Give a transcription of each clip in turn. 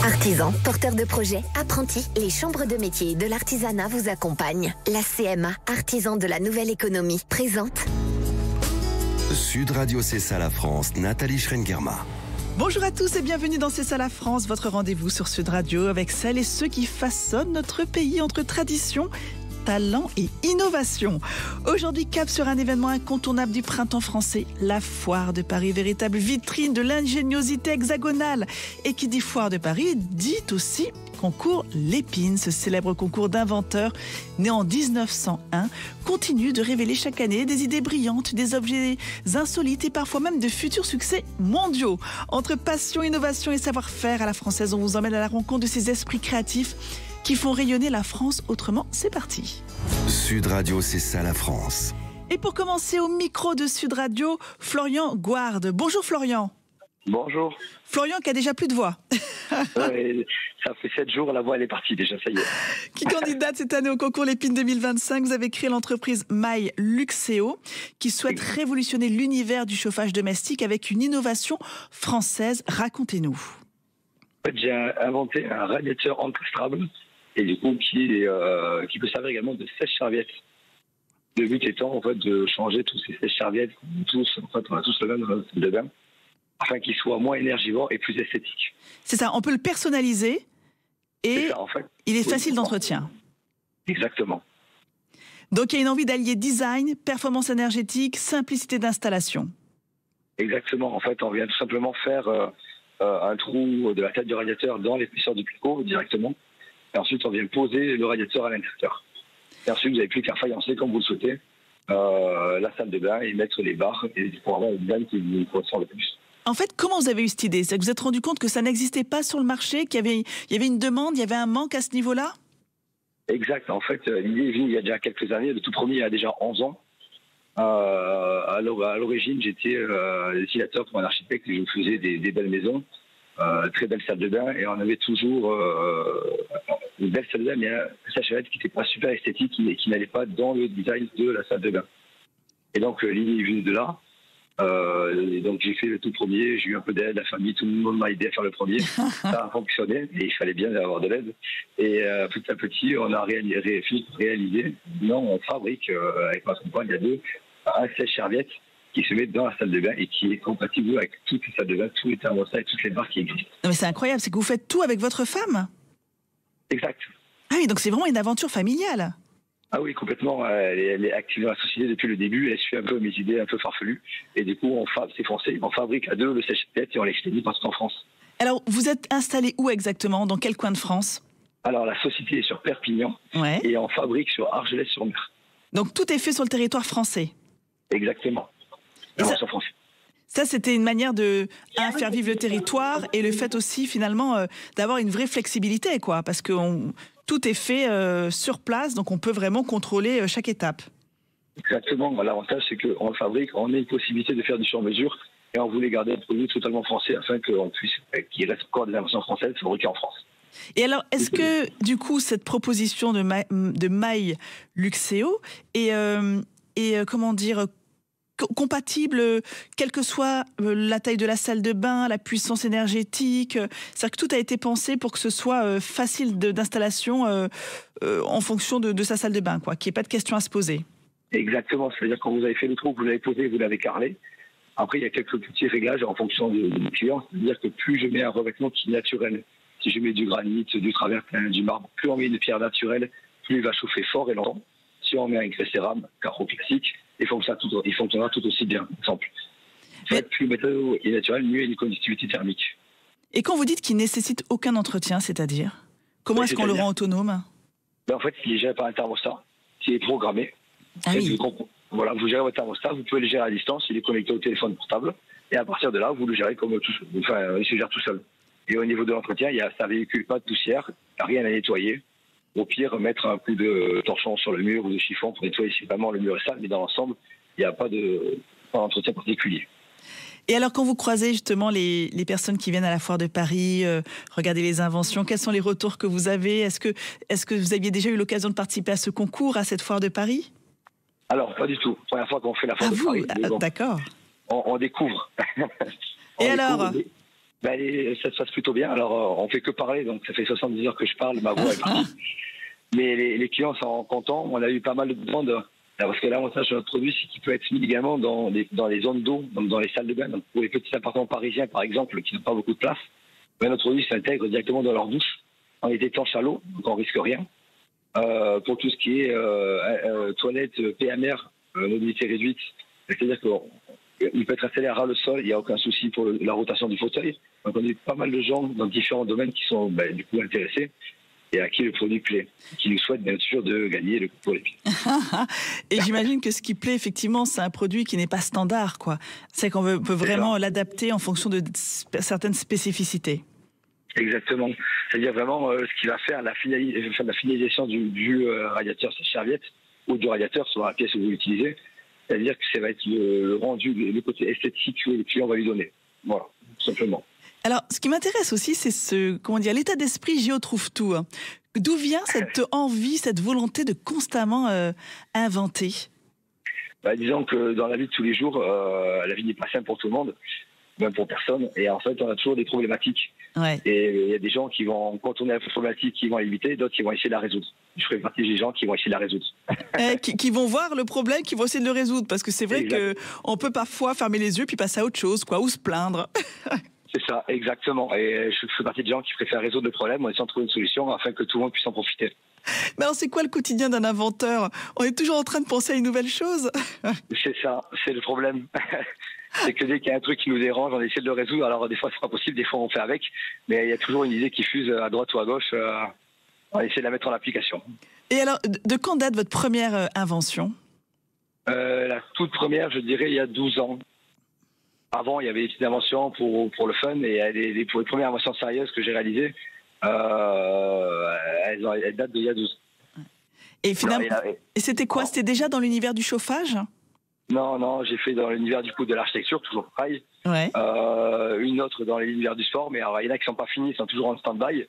Artisans, porteurs de projets, apprentis, les chambres de métiers et de l'artisanat vous accompagnent. La CMA, artisan de la nouvelle économie, présente Sud Radio, c'est ça la France, Nathalie Schrengerma. Bonjour à tous et bienvenue dans C'est ça la France, votre rendez-vous sur Sud Radio avec celles et ceux qui façonnent notre pays entre tradition, talent et innovation. Aujourd'hui, cap sur un événement incontournable du printemps français, la Foire de Paris, véritable vitrine de l'ingéniosité hexagonale. Et qui dit Foire de Paris, dit aussi concours Lépine, ce célèbre concours d'inventeurs né en 1901, continue de révéler chaque année des idées brillantes, des objets insolites et parfois même de futurs succès mondiaux. Entre passion, innovation et savoir-faire à la française, on vous emmène à la rencontre de ces esprits créatifs qui font rayonner la France autrement. C'est parti. Sud Radio, c'est ça la France. Et pour commencer, au micro de Sud Radio, Florian Gouarde. Bonjour Florian. Bonjour. Florian qui a déjà plus de voix. Ouais, ça fait 7 jours, la voix elle est partie déjà, ça y est. Qui candidate cette année au concours Lépine 2025. Vous avez créé l'entreprise My Luxeo qui souhaite révolutionner l'univers du chauffage domestique avec une innovation française. Racontez-nous. En fait, j'ai inventé un radiateur encastrable et du coup qui peut servir également de sèche-serviette. Le but étant en fait de changer tous ces sèche-serviettes on a tous le même dans la salle de bain, afin qu'il soit moins énergivore et plus esthétique. C'est ça, on peut le personnaliser et ça, en fait, il est facile d'entretien. Exactement. Donc il y a une envie d'allier design, performance énergétique, simplicité d'installation. Exactement, en fait on vient tout simplement faire un trou de la tête du radiateur dans l'épaisseur du plicot directement, et ensuite on vient poser le radiateur à l'intérieur. Et ensuite vous n'avez plus qu'à faïencer comme vous le souhaitez la salle de bain et mettre les barres et pour avoir une bain qui vous correspond le plus. En fait, comment vous avez eu cette idée? C'est que vous vous êtes rendu compte que ça n'existait pas sur le marché, qu'il y avait une demande, il y avait un manque à ce niveau-là? Exact. En fait, l'idée est venue il y a déjà quelques années. Le tout premier, il y a déjà 11 ans. À l'origine, j'étais dessinateur pour un architecte et je faisais des belles maisons, très belles salles de bain. Et on avait toujours une belle salle de bain, mais un sèche-serviette qui n'était pas super esthétique et qui n'allait pas dans le design de la salle de bain. Et donc, l'idée est venue de là. Et donc j'ai fait le tout premier, j'ai eu un peu d'aide, la famille, tout le monde m'a aidé à faire le premier. Ça a fonctionné et il fallait bien avoir de l'aide. Et petit à petit, on a réalisé. Non, on fabrique avec ma compagne, il y a deux, un sèche-serviette qui se met dans la salle de bain et qui est compatible avec toutes les salles de bain, tous les thermostats et toutes les barres qui existent. Non mais c'est incroyable, c'est que vous faites tout avec votre femme? Exact. Ah oui, donc c'est vraiment une aventure familiale. Ah oui, complètement. Elle est active dans la société depuis le début. Elle suit un peu mes idées un peu farfelues. Et du coup, c'est français. On fabrique à deux le sèche-serviette et on l'expédie partout en France. Alors, vous êtes installé où exactement? Dans quel coin de France? Alors, la société est sur Perpignan et on fabrique sur Argelès-sur-Mer. Donc, tout est fait sur le territoire français? Exactement. Sur français. Ça, c'était une manière de faire vivre le territoire et le fait aussi, finalement, d'avoir une vraie flexibilité, quoi. Parce que tout est fait sur place, donc on peut vraiment contrôler chaque étape. Exactement. L'avantage, c'est qu'on le fabrique, on a une possibilité de faire du sur-mesure et on voulait garder un produit totalement français afin qu'il reste encore des inventions françaises fabriquées en France. Et alors, est-ce que, du coup, cette proposition de My Luxeo est comment dire, compatible, quelle que soit la taille de la salle de bain, la puissance énergétique? C'est-à-dire que tout a été pensé pour que ce soit facile d'installation en fonction de sa salle de bain, quoi, qu'il n'y ait pas de questions à se poser. Exactement, c'est-à-dire quand vous avez fait le trou, vous l'avez posé, vous l'avez carrelé. Après, il y a quelques petits réglages en fonction du client, c'est-à-dire que plus je mets un revêtement qui est naturel, si je mets du granit, du travertin, du marbre, plus on met une pierre naturelle, plus il va chauffer fort et longtemps. Si on met un grès cérame, carreau classique, il fonctionnera tout aussi bien, par exemple. En fait, plus le matériau est naturel, mieux il y a une conductivité thermique. Et quand vous dites qu'il ne nécessite aucun entretien, c'est-à-dire? Comment est-ce qu'on le rend autonome? En fait, il est géré par un thermostat qui est programmé. Ah oui. Voilà, vous gérez votre thermostat, vous pouvez le gérer à distance, il est connecté au téléphone portable, et à partir de là, vous le gérez comme il se gère tout seul. Et au niveau de l'entretien, ça ne véhicule pas de poussière, rien à nettoyer. Au pire, mettre un coup de torchon sur le mur ou de chiffon pour nettoyer si vraiment le mur est sale, mais dans l'ensemble, il n'y a pas d'entretien particulier. Et alors, quand vous croisez justement les personnes qui viennent à la Foire de Paris, regarder les inventions, quels sont les retours que vous avez? Est-ce que vous aviez déjà eu l'occasion de participer à ce concours, à cette Foire de Paris? Alors, pas du tout. Première fois qu'on fait la Foire de Paris. D'accord. On découvre. Et alors Ça se passe plutôt bien. Alors, on fait que parler, donc ça fait 70 heures que je parle, ma voix est partie. Mais les clients sont contents. On a eu pas mal de demandes. Parce que l'avantage de notre produit, c'est qu'il peut être mis également dans les zones d'eau, donc dans les salles de bain. Donc pour les petits appartements parisiens, par exemple, qui n'ont pas beaucoup de place, notre produit s'intègre directement dans leur douche. On est étanche à l'eau, donc on risque rien. Pour tout ce qui est toilette PMR, mobilité réduite, c'est-à-dire qu'il peut être installé à ras le sol, il n'y a aucun souci pour la rotation du fauteuil. Donc on a eu pas mal de gens dans différents domaines qui sont du coup intéressés et à qui le produit plaît, qui nous souhaitent bien sûr de gagner le concours Lépine. Et j'imagine que ce qui plaît effectivement, c'est un produit qui n'est pas standard, quoi. C'est qu'on peut vraiment l'adapter en fonction de certaines spécificités. Exactement. C'est-à-dire vraiment ce qui va faire la finalisation du radiateur serviette ou du radiateur sur la pièce où vous l'utilisez. C'est-à-dire que ça va être le rendu, le côté esthétique que le client va lui donner. Voilà, tout simplement. Alors, ce qui m'intéresse aussi, c'est l'état d'esprit Géo trouve tout. D'où vient cette envie, cette volonté de constamment inventer? Disons que dans la vie de tous les jours, la vie n'est pas simple pour tout le monde, même pour personne. Et en fait, on a toujours des problématiques. Ouais. Et il y a des gens qui vont contourner la problématique, qui vont l'éviter, d'autres qui vont essayer de la résoudre. Je ferai partie des gens qui vont essayer de la résoudre. Qui vont voir le problème, qui vont essayer de le résoudre. Parce que c'est vrai qu'on peut parfois fermer les yeux puis passer à autre chose, quoi, ou se plaindre. C'est ça, exactement. Et je fais partie des gens qui préfèrent résoudre le problème en essayant de trouver une solution afin que tout le monde puisse en profiter. Mais alors, c'est quoi le quotidien d'un inventeur? On est toujours en train de penser à une nouvelle chose. C'est ça, c'est le problème. C'est que dès qu'il y a un truc qui nous dérange, on essaie de le résoudre. Alors des fois, c'est pas possible, des fois on fait avec. Mais il y a toujours une idée qui fuse à droite ou à gauche. On essaie de la mettre en application. Et alors, de quand date votre première invention? La toute première, je dirais, il y a 12 ans. Avant, il y avait des petites inventions pour le fun, et pour les premières inventions sérieuses que j'ai réalisées, elles datent d'il y a 12 ans. Et finalement, et c'était quoi? C'était déjà dans l'univers du chauffage? Non, j'ai fait dans l'univers de l'architecture, toujours pareil. Ouais. Une autre dans l'univers du sport, mais alors, il y en a qui ne sont pas finis, ils sont toujours en stand-by.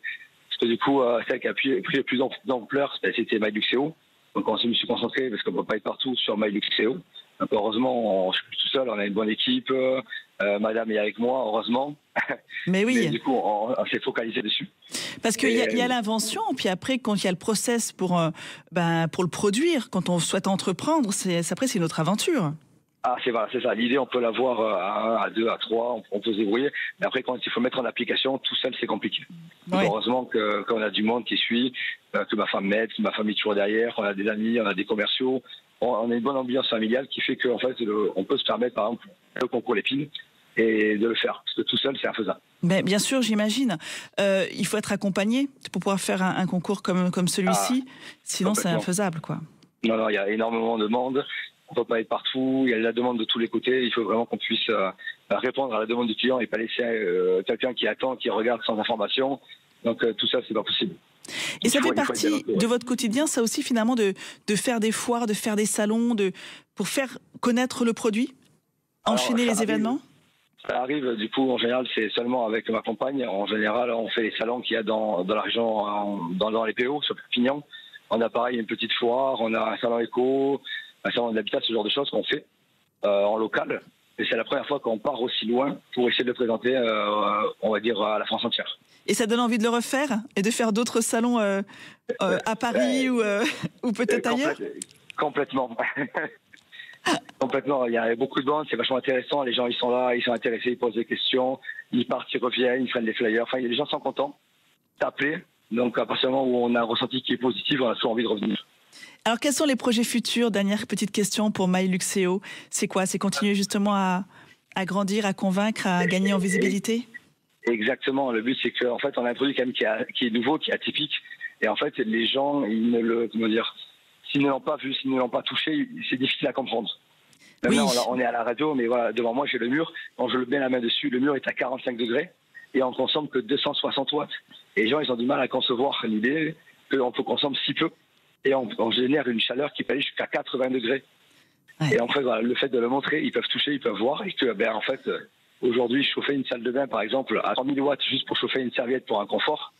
Parce que du coup, celle qui a pris le plus d'ampleur, c'était MyLuxeo. Donc je me suis concentré, parce qu'on ne peut pas être partout, sur MyLuxeo. Donc heureusement, je suis tout seul, on a une bonne équipe, madame est avec moi, heureusement. Mais oui. Mais du coup, on s'est focalisé dessus. Parce qu'il y a l'invention, puis après, quand il y a le process pour le produire, quand on souhaite entreprendre, après c'est une autre aventure. C'est ça. L'idée, on peut l'avoir à 1, à 2, à 3, on peut se débrouiller. Mais après, quand il faut mettre en application, tout seul, c'est compliqué. Donc, heureusement qu'on a du monde qui suit, que ma femme m'aide, que ma famille est toujours derrière, on a des amis, on a des commerciaux. On a une bonne ambiance familiale qui fait qu'en fait, on peut se permettre, par exemple, le concours Lépine et de le faire. Parce que tout seul, c'est infaisable. Mais bien sûr, j'imagine. Il faut être accompagné pour pouvoir faire un concours comme celui-ci. Sinon, c'est infaisable, quoi. Non, il y a énormément de monde. On ne peut pas être partout. Il y a la demande de tous les côtés. Il faut vraiment qu'on puisse répondre à la demande du client et pas laisser quelqu'un qui attend, qui regarde sans information. Donc, tout ça, c'est pas possible. Et ça fait partie de votre quotidien, ça aussi, finalement, de faire des foires, de faire des salons, pour faire connaître le produit, enchaîner les événements? Ça arrive, du coup, en général, c'est seulement avec ma compagne. En général, on fait les salons qu'il y a dans la région, dans les PO, sur Perpignan. On a pareil une petite foire, on a un salon éco, un salon d'habitat, ce genre de choses qu'on fait en local. Et c'est la première fois qu'on part aussi loin pour essayer de le présenter, on va dire, à la France entière. Et ça donne envie de le refaire et de faire d'autres salons à Paris ou peut-être ailleurs? Complètement. Complètement. Il y a beaucoup de bandes, c'est vachement intéressant. Les gens, ils sont là, ils sont intéressés, ils posent des questions, ils partent, ils reviennent, ils prennent des flyers. Enfin, les gens sont contents d'appeler. Donc, à partir du moment où on a un ressenti qui est positif, on a toujours envie de revenir. Alors, quels sont les projets futurs? Dernière petite question pour MyLuxeo. C'est quoi? C'est continuer justement à grandir, à convaincre, à gagner en visibilité? Exactement. Le but, c'est qu'en fait, on a un produit quand même qui est nouveau, qui est atypique. Et en fait, les gens, ils ne le, comment dire, s'ils ne l'ont pas vu, s'ils ne l'ont pas touché, c'est difficile à comprendre. Maintenant, on est à la radio, mais voilà, devant moi, j'ai le mur. Quand je le mets la main dessus, le mur est à 45 degrés et on consomme que 260 watts. Et les gens, ils ont du mal à concevoir l'idée qu'on peut consommer si peu. Et on génère une chaleur qui peut aller jusqu'à 80 degrés. Ouais. Et en fait, voilà, le fait de le montrer, ils peuvent toucher, ils peuvent voir. Et que, en fait, aujourd'hui, chauffer une salle de bain, par exemple, à 3000 watts juste pour chauffer une serviette pour un confort,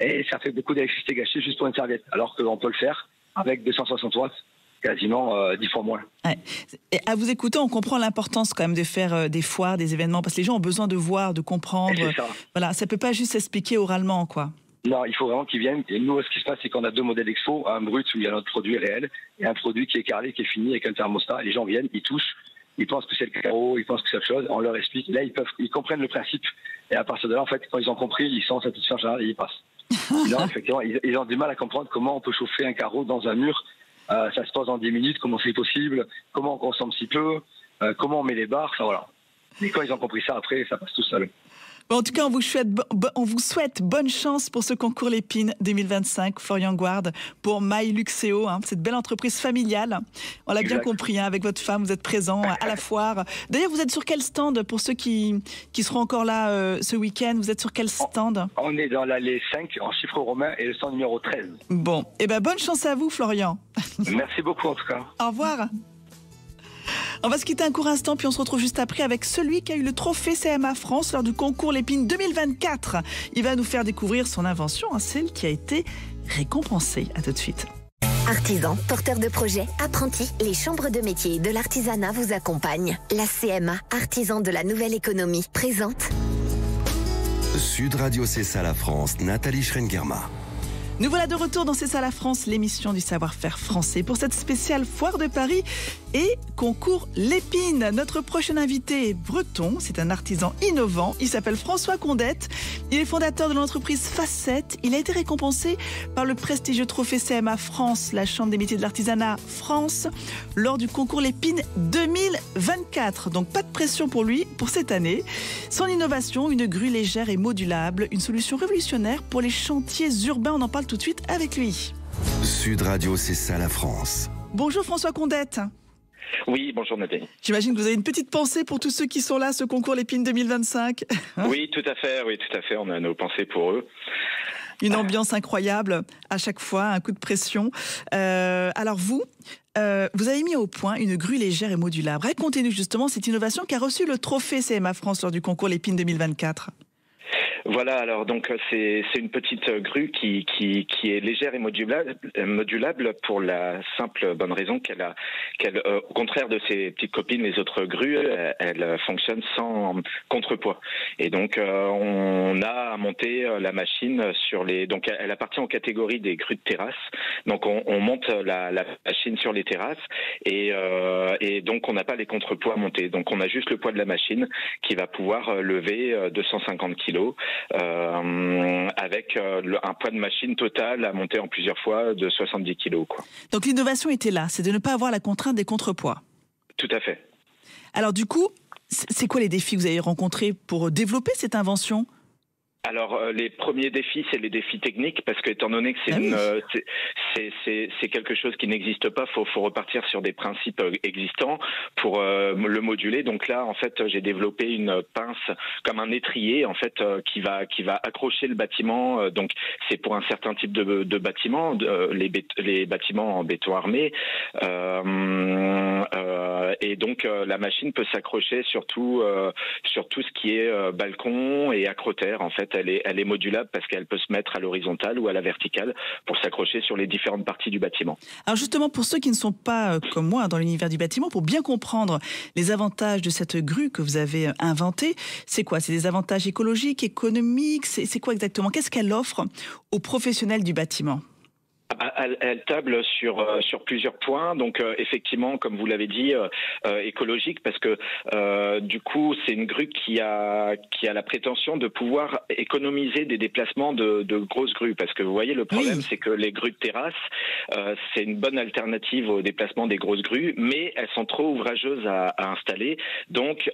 et ça fait beaucoup d'électricité gâchée juste pour une serviette. Alors qu'on peut le faire avec 260 watts quasiment 10 fois moins. Ouais. Et à vous écouter, on comprend l'importance quand même de faire des foires, des événements, parce que les gens ont besoin de voir, de comprendre. Voilà, ça peut pas juste s'expliquer oralement, quoi. Non, il faut vraiment qu'ils viennent. Et nous, ce qui se passe, c'est qu'on a 2 modèles expo, un brut où il y a notre produit réel et un produit qui est carré, qui est fini avec un thermostat. Les gens viennent, ils touchent, ils pensent que c'est le carreau, ils pensent que c'est autre chose. On leur explique. Là, ils comprennent le principe. Et à partir de là, en fait, quand ils ont compris, ils sont satisfaits en général et ils passent. Sinon, effectivement, ils ont du mal à comprendre comment on peut chauffer un carreau dans un mur. Ça se passe en 10 minutes, comment c'est possible, comment on consomme si peu, comment on met les barres, enfin voilà. Et quand ils ont compris ça, après, ça passe tout seul. Bon, en tout cas, on vous souhaite bonne chance pour ce concours Lépine 2025, Florian Gouard, pour My Luxeo, cette belle entreprise familiale. On l'a bien compris, avec votre femme, vous êtes présents à la foire. D'ailleurs, vous êtes sur quel stand pour ceux qui seront encore là ce week-end? Vous êtes sur quel stand? On est dans l'allée 5 en chiffre romain et le stand numéro 13. Bon, et bonne chance à vous, Florian. Merci beaucoup en tout cas. Au revoir. On va se quitter un court instant, puis on se retrouve juste après avec celui qui a eu le trophée CMA France lors du concours Lépine 2024. Il va nous faire découvrir son invention, celle qui a été récompensée. À tout de suite. Artisans, porteurs de projets, apprentis, les chambres de métiers et de l'artisanat vous accompagnent. La CMA, artisan de la nouvelle économie, présente Sud Radio C'est ça la France, Nathalie Schrengerma. Nous voilà de retour dans C'est ça la France, l'émission du savoir-faire français pour cette spéciale foire de Paris et concours Lépine. Notre prochain invité est breton, c'est un artisan innovant, il s'appelle François Condette, il est fondateur de l'entreprise Facette, il a été récompensé par le prestigieux trophée CMA France, la Chambre des métiers de l'artisanat France, lors du concours Lépine 2024. Donc pas de pression pour lui pour cette année. Son innovation, une grue légère et modulable, une solution révolutionnaire pour les chantiers urbains, on en parle tout de suite avec lui. Sud Radio, c'est ça la France. Bonjour François Condette. Oui, bonjour Nathalie. J'imagine que vous avez une petite pensée pour tous ceux qui sont là, ce concours Lépine 2025. Oui, tout à fait, on a nos pensées pour eux. Une ambiance incroyable à chaque fois, un coup de pression. Alors vous avez mis au point une grue légère et modulable. Racontez-nous justement cette innovation qui a reçu le trophée CMA France lors du concours Lépine 2024. Voilà, alors donc c'est une petite grue qui est légère et modulable pour la simple bonne raison qu'elle au contraire de ses petites copines, les autres grues, elle fonctionne sans contrepoids. Et donc on a monté la machine donc elle appartient aux catégories des grues de terrasse. Donc on monte la machine sur les terrasses et donc on n'a pas les contrepoids à monter. Donc on a juste le poids de la machine qui va pouvoir lever 250 kilos. Avec un poids de machine total à monter en plusieurs fois de 70 kilos. Quoi. Donc l'innovation était là, c'est de ne pas avoir la contrainte des contrepoids. Tout à fait. Alors du coup, c'est quoi les défis que vous avez rencontrés pour développer cette invention ? Alors les premiers défis, c'est les défis techniques parce que étant donné que c'est quelque chose qui n'existe pas, faut repartir sur des principes existants pour le moduler. Donc là, en fait, j'ai développé une pince comme un étrier en fait qui va accrocher le bâtiment. Donc c'est pour un certain type de bâtiment, les bâtiments en béton armé. Et donc la machine peut s'accrocher sur tout ce qui est balcon et acrotère en fait. Elle est modulable parce qu'elle peut se mettre à l'horizontale ou à la verticale pour s'accrocher sur les différentes parties du bâtiment. Alors justement, pour ceux qui ne sont pas comme moi dans l'univers du bâtiment, pour bien comprendre les avantages de cette grue que vous avez inventée, c'est quoi? C'est des avantages écologiques, économiques? C'est quoi exactement? Qu'est-ce qu'elle offre aux professionnels du bâtiment? Elle table sur plusieurs points, donc effectivement, comme vous l'avez dit, écologique, parce que du coup, c'est une grue qui a la prétention de pouvoir économiser des déplacements de grosses grues, parce que vous voyez, le problème, c'est que les grues de terrasse, c'est une bonne alternative au déplacement des grosses grues, mais elles sont trop ouvrageuses à installer, donc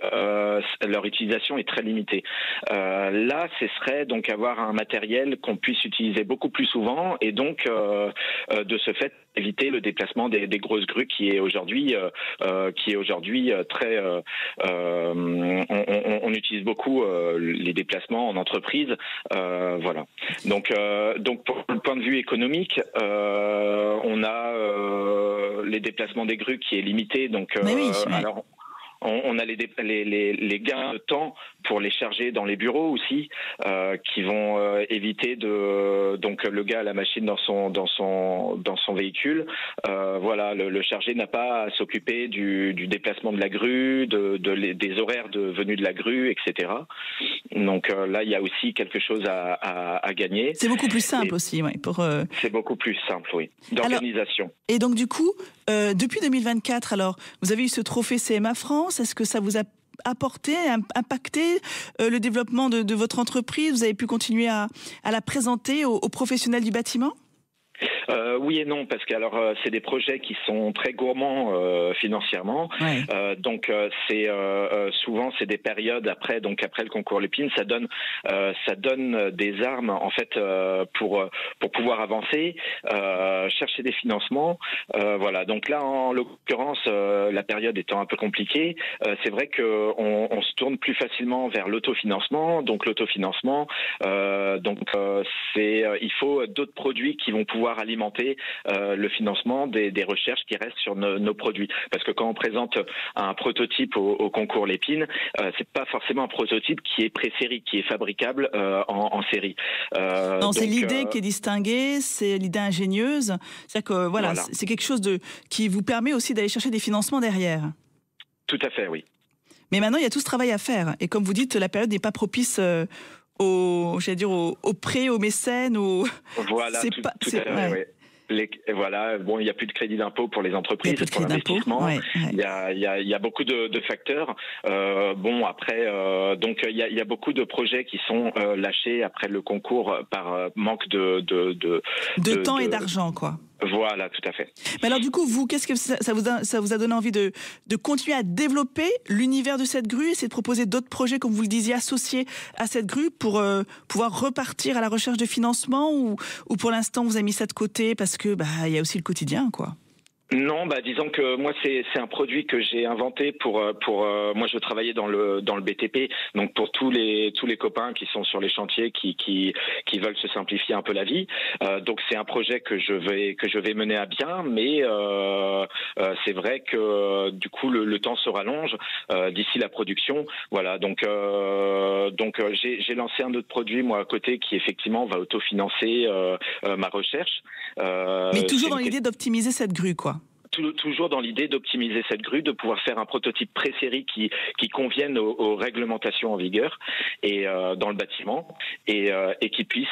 leur utilisation est très limitée. Là, ce serait donc avoir un matériel qu'on puisse utiliser beaucoup plus souvent, et donc de ce fait éviter le déplacement des grosses grues qui est aujourd'hui très on utilise beaucoup les déplacements en entreprise, voilà. Donc pour le point de vue économique, on a les déplacements des grues qui est limité, donc alors on a les gains de temps pour les charger dans les bureaux aussi, qui vont éviter donc le gars à la machine dans son véhicule. Voilà, le chargé n'a pas à s'occuper du déplacement de la grue, des horaires de venue de la grue, etc. Donc là, il y a aussi quelque chose à gagner. C'est beaucoup plus simple aussi, oui. C'est beaucoup plus simple, oui, d'organisation. Et donc du coup, depuis 2024, alors, vous avez eu ce trophée CMA France. Est-ce que ça vous a apporté, impacté le développement de votre entreprise? Vous avez pu continuer à la présenter aux professionnels du bâtiment? Oui et non, parce que c'est des projets qui sont très gourmands financièrement. Ouais. Donc c'est souvent c'est des périodes après le concours Lépine, ça donne des armes en fait pour pouvoir avancer, chercher des financements. Voilà. Donc là en l'occurrence la période étant un peu compliquée, c'est vrai que on se tourne plus facilement vers l'autofinancement. Donc l'autofinancement, il faut d'autres produits qui vont pouvoir alimenter le financement des recherches qui restent sur nos produits. Parce que quand on présente un prototype au concours Lépine, c'est pas forcément un prototype qui est pré-série, qui est fabricable en série. Non, c'est l'idée qui est distinguée, c'est l'idée ingénieuse. C'est-à-dire que voilà. C'est quelque chose qui vous permet aussi d'aller chercher des financements derrière. Tout à fait, oui. Mais maintenant, il y a tout ce travail à faire. Et comme vous dites, la période n'est pas propice aux prêts, aux mécènes, Voilà, tout à fait, ouais. Voilà, bon, il n'y a plus de crédit d'impôt pour les entreprises, pour l'investissement. Ouais. Il y a beaucoup de facteurs. Bon, après, donc il y a beaucoup de projets qui sont lâchés après le concours par manque de temps et d'argent, quoi. Voilà, tout à fait. Mais alors du coup, vous, qu'est-ce que ça vous a donné envie de continuer à développer l'univers de cette grue, essayer de proposer d'autres projets, comme vous le disiez, associés à cette grue pour pouvoir repartir à la recherche de financement, ou pour l'instant vous avez mis ça de côté parce que il y a aussi le quotidien, quoi? Non, disons que moi c'est un produit que j'ai inventé pour moi je travaillais dans le BTP, donc pour tous les copains qui sont sur les chantiers qui veulent se simplifier un peu la vie. Donc c'est un projet que je vais mener à bien, mais c'est vrai que du coup le temps se rallonge d'ici la production. Voilà, donc j'ai lancé un autre produit moi à côté qui effectivement va autofinancer ma recherche. Mais toujours dans l'idée d'optimiser cette grue, quoi. Toujours dans l'idée d'optimiser cette grue, de pouvoir faire un prototype pré-série qui convienne aux réglementations en vigueur et dans le bâtiment et qui puisse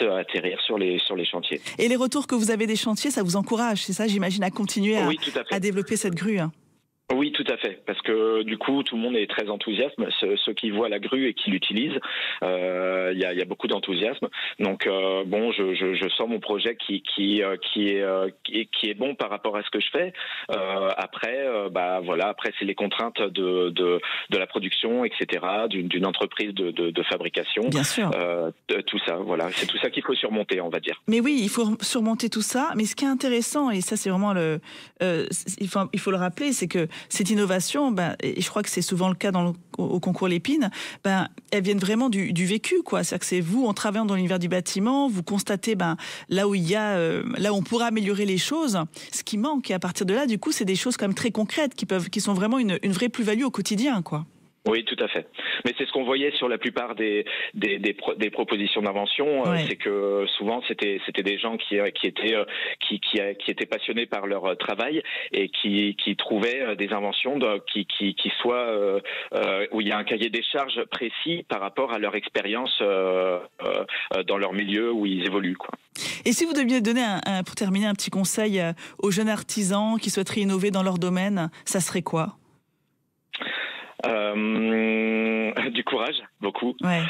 atterrir sur les chantiers. Et les retours que vous avez des chantiers, ça vous encourage, c'est ça, j'imagine, à continuer à développer cette grue, hein? Oui, tout à fait, parce que du coup, tout le monde est très enthousiaste. Ceux qui voient la grue et qui l'utilisent, il y a beaucoup d'enthousiasme. Donc, je sens mon projet qui est bon par rapport à ce que je fais. Après, après c'est les contraintes de la production, etc., d'une entreprise de fabrication. Bien sûr. Tout ça, voilà, c'est tout ça qu'il faut surmonter, on va dire. Mais oui, il faut surmonter tout ça. Mais ce qui est intéressant, et ça, c'est vraiment il faut le rappeler, c'est que cette innovation, et je crois que c'est souvent le cas au concours Lépine, elles viennent vraiment du vécu, quoi. C'est-à-dire que c'est vous, en travaillant dans l'univers du bâtiment, vous constatez là où on pourra améliorer les choses, ce qui manque. Et à partir de là, du coup, c'est des choses quand même très concrètes qui sont vraiment une vraie plus-value au quotidien, quoi. Oui, tout à fait. Mais c'est ce qu'on voyait sur la plupart des propositions d'invention, c'est que souvent c'était des gens qui étaient passionnés par leur travail et qui trouvaient des inventions qui soient où il y a un cahier des charges précis par rapport à leur expérience dans leur milieu où ils évoluent, quoi. Et si vous deviez donner pour terminer un petit conseil aux jeunes artisans qui souhaiteraient innover dans leur domaine, ça serait quoi? Du courage, beaucoup. Ouais.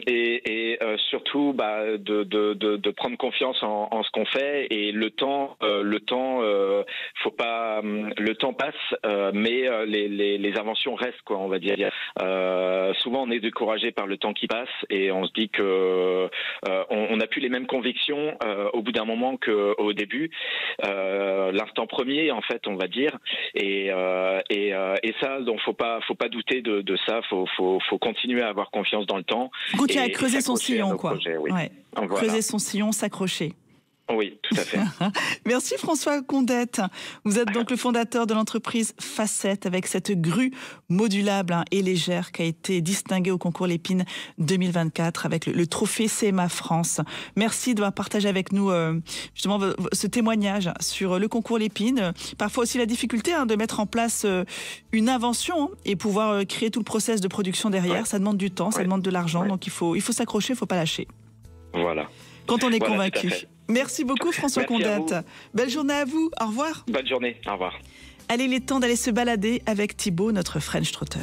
Et surtout de prendre confiance en ce qu'on fait, et le temps faut pas, le temps passe, mais les inventions restent, quoi, on va dire. Souvent on est découragé par le temps qui passe et on se dit que on n'a plus les mêmes convictions au bout d'un moment qu'au début, l'instant premier, en fait, on va dire, et ça, donc faut pas douter de ça, faut continuer à avoir confiance dans le temps. Continuer à creuser son sillon, quoi. Projets, oui. Ouais. Voilà. Creuser son sillon, s'accrocher. Oui, tout à fait. Merci François Condette. Vous êtes donc le fondateur de l'entreprise Facette avec cette grue modulable et légère qui a été distinguée au concours Lépine 2024 avec le trophée CMA France. Merci d'avoir partagé avec nous justement ce témoignage sur le concours Lépine. Parfois aussi la difficulté de mettre en place une invention et pouvoir créer tout le process de production derrière. Ça demande du temps, ça demande de l'argent, donc il faut s'accrocher, il ne faut pas lâcher. Voilà. Quand on est convaincu. Merci beaucoup François Condette. Belle journée à vous. Au revoir. Bonne journée. Au revoir. Allez, il est temps d'aller se balader avec Thibaut, notre French Trotter.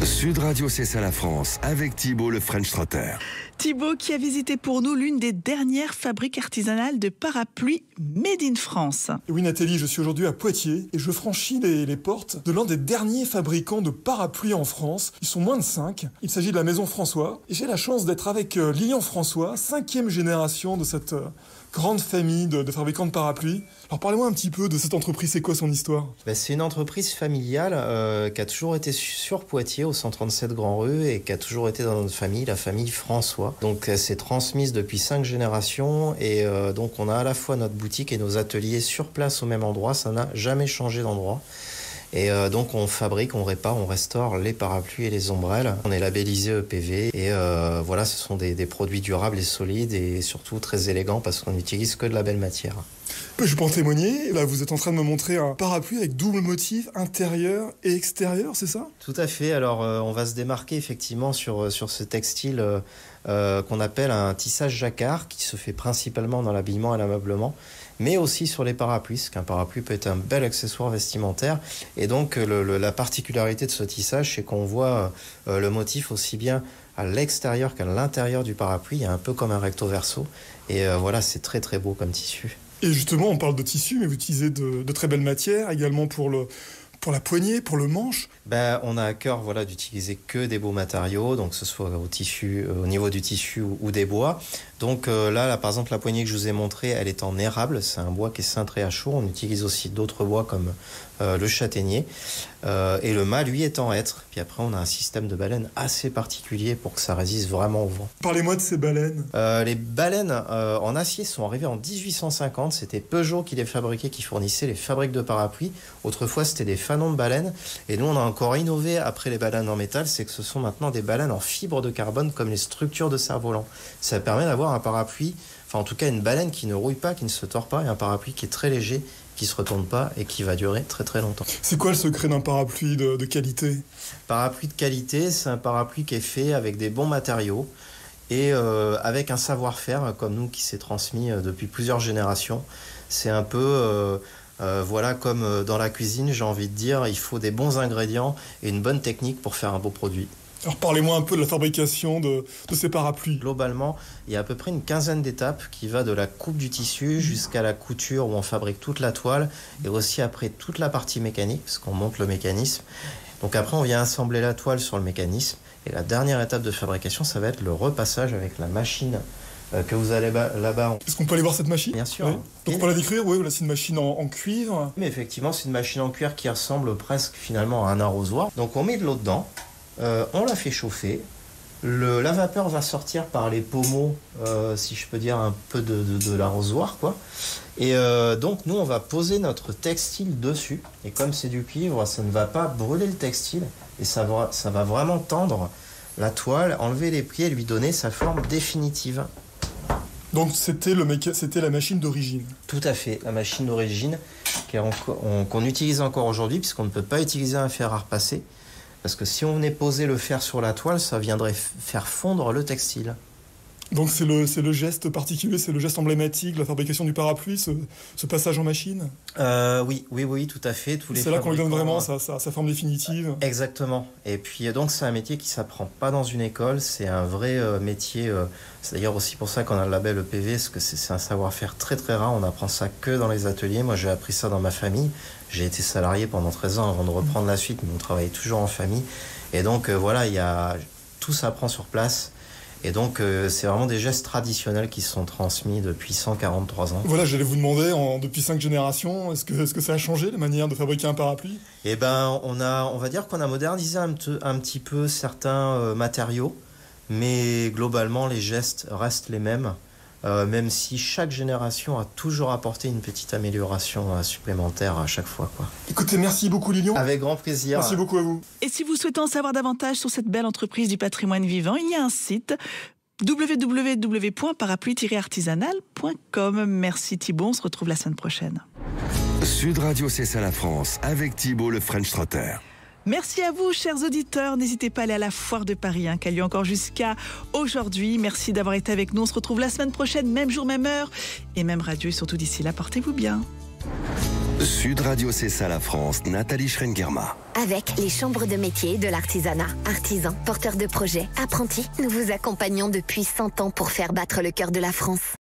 Sud Radio, c'est ça la France, avec Thibaut, le French Trotter. Thibaut qui a visité pour nous l'une des dernières fabriques artisanales de parapluies Made in France. Et oui Nathalie, je suis aujourd'hui à Poitiers et je franchis les portes de l'un des derniers fabricants de parapluies en France. Ils sont moins de 5. Il s'agit de la Maison François. Et j'ai la chance d'être avec Lilian François, 5e génération de cette grande famille de fabricants de parapluies. Alors parlez-moi un petit peu de cette entreprise, c'est quoi son histoire ? C'est une entreprise familiale qui a toujours été sur Poitiers, au 137 Grand Rue, et qui a toujours été dans notre famille, la famille François. Donc elle s'est transmise depuis 5 générations, et donc on a à la fois notre boutique et nos ateliers sur place au même endroit, ça n'a jamais changé d'endroit. Et donc on fabrique, on répare, on restaure les parapluies et les ombrelles. On est labellisé EPV et voilà, ce sont des produits durables et solides et surtout très élégants parce qu'on n'utilise que de la belle matière. Je peux en témoigner. Là, vous êtes en train de me montrer un parapluie avec double motif, intérieur et extérieur, c'est ça ? Tout à fait. Alors on va se démarquer effectivement sur ce textile qu'on appelle un tissage jacquard qui se fait principalement dans l'habillement et l'ameublement, mais aussi sur les parapluies, parce qu'un parapluie peut être un bel accessoire vestimentaire. Et donc la particularité de ce tissage, c'est qu'on voit le motif aussi bien à l'extérieur qu'à l'intérieur du parapluie, un peu comme un recto verso. Et voilà, c'est très très beau comme tissu. Et justement, on parle de tissu, mais vous utilisez de très belles matières, également pour la poignée, pour le manche. On a à cœur d'utiliser que des beaux matériaux, donc que ce soit au niveau du tissu ou des bois. Donc là, par exemple, la poignée que je vous ai montrée, elle est en érable. C'est un bois qui est cintré à chaud. On utilise aussi d'autres bois comme le châtaignier. Et le mât, lui, est en hêtre. Puis après, on a un système de baleines assez particulier pour que ça résiste vraiment au vent. Parlez-moi de ces baleines. Les baleines en acier sont arrivées en 1850. C'était Peugeot qui les fabriquait, qui fournissait les fabriques de parapluies. Autrefois, c'était des fanons de baleines. Et nous, on a encore innové après les baleines en métal. C'est que ce sont maintenant des baleines en fibre de carbone comme les structures de cerf-volant. Ça permet d'avoir un parapluie, enfin en tout cas une baleine qui ne rouille pas, qui ne se tord pas, et un parapluie qui est très léger, qui ne se retourne pas et qui va durer très très longtemps. C'est quoi le secret d'un parapluie de qualité ? Parapluie de qualité, c'est un parapluie qui est fait avec des bons matériaux et avec un savoir-faire comme nous qui s'est transmis depuis plusieurs générations. C'est un peu comme dans la cuisine, j'ai envie de dire, il faut des bons ingrédients et une bonne technique pour faire un beau produit. Alors parlez-moi un peu de la fabrication de ces parapluies. Globalement, il y a à peu près une quinzaine d'étapes qui va de la coupe du tissu jusqu'à la couture où on fabrique toute la toile et aussi après toute la partie mécanique parce qu'on monte le mécanisme. Donc après, on vient assembler la toile sur le mécanisme et la dernière étape de fabrication, ça va être le repassage avec la machine que vous allez là-bas. Est-ce qu'on peut aller voir cette machine ? Bien sûr. Oui. Donc on peut la décrire, oui, c'est une machine en cuivre. Mais effectivement, c'est une machine en cuir qui ressemble presque finalement à un arrosoir. Donc on met de l'eau dedans. On la fait chauffer. La vapeur va sortir par les pommeaux, si je peux dire, un peu de l'arrosoir, quoi. Et donc, nous, on va poser notre textile dessus. Et comme c'est du cuivre, ça ne va pas brûler le textile. Et ça va vraiment tendre la toile, enlever les plis et lui donner sa forme définitive. Donc, c'était la machine d'origine. Tout à fait, la machine d'origine qu'on utilise encore aujourd'hui, puisqu'on ne peut pas utiliser un fer à repasser. Parce que si on venait poser le fer sur la toile, ça viendrait faire fondre le textile. Donc c'est le geste particulier, c'est le geste emblématique de la fabrication du parapluie, ce passage en machine ? Oui, tout à fait. C'est là qu'on lui donne vraiment sa forme définitive. Exactement. Et puis donc c'est un métier qui ne s'apprend pas dans une école, c'est un vrai métier. C'est d'ailleurs aussi pour ça qu'on a le label EPV, parce que c'est un savoir-faire très très rare, on n'apprend ça que dans les ateliers. Moi j'ai appris ça dans ma famille, j'ai été salarié pendant 13 ans avant de reprendre la suite, mais on travaillait toujours en famille. Et donc tout s'apprend sur place. Et donc, c'est vraiment des gestes traditionnels qui se sont transmis depuis 143 ans. Voilà, j'allais vous demander, depuis 5 générations, est-ce que ça a changé la manière de fabriquer un parapluie ? Eh ben, on va dire qu'on a modernisé un petit peu certains matériaux, mais globalement, les gestes restent les mêmes. même si chaque génération a toujours apporté une petite amélioration supplémentaire à chaque fois, quoi. Écoutez, merci beaucoup Lilian. Avec grand plaisir. Merci beaucoup à vous. Et si vous souhaitez en savoir davantage sur cette belle entreprise du patrimoine vivant, il y a un site www.parapluie-artisanal.com. Merci Thibaut, on se retrouve la semaine prochaine. Sud Radio, c'est ça la France, avec Thibaut le French Trotter. Merci à vous, chers auditeurs. N'hésitez pas à aller à la Foire de Paris, qui a lieu encore jusqu'à aujourd'hui. Merci d'avoir été avec nous. On se retrouve la semaine prochaine, même jour, même heure, et même radio. Et surtout d'ici là, portez-vous bien. Sud Radio, c'est ça la France, Nathalie Schrengerma. Avec les chambres de métiers et de l'artisanat. Artisans, porteurs de projets, apprentis, nous vous accompagnons depuis 100 ans pour faire battre le cœur de la France.